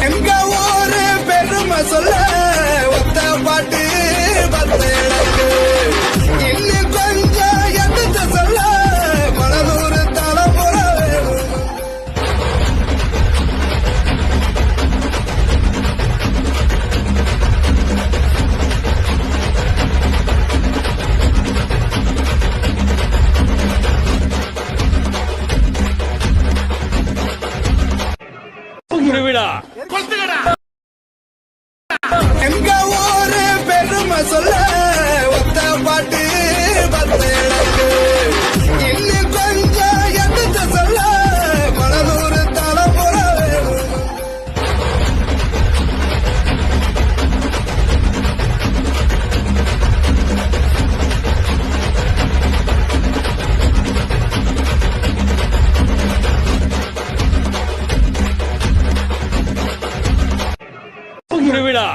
எங்க ஊரு பெருமை சொல்ல ஒத்த பாட்டு பத்தேழு இன்னும் கொஞ்சம் எடுத்து சொல்ல மனதூர் தலைமுறை எங்க ஊரு பெருமை சொல்ல ஒத்த பாட்டு பத்தேழு இன்னும் கொஞ்சம் எடுத்து சொல்ல மனதூர் தலைமுறை விடா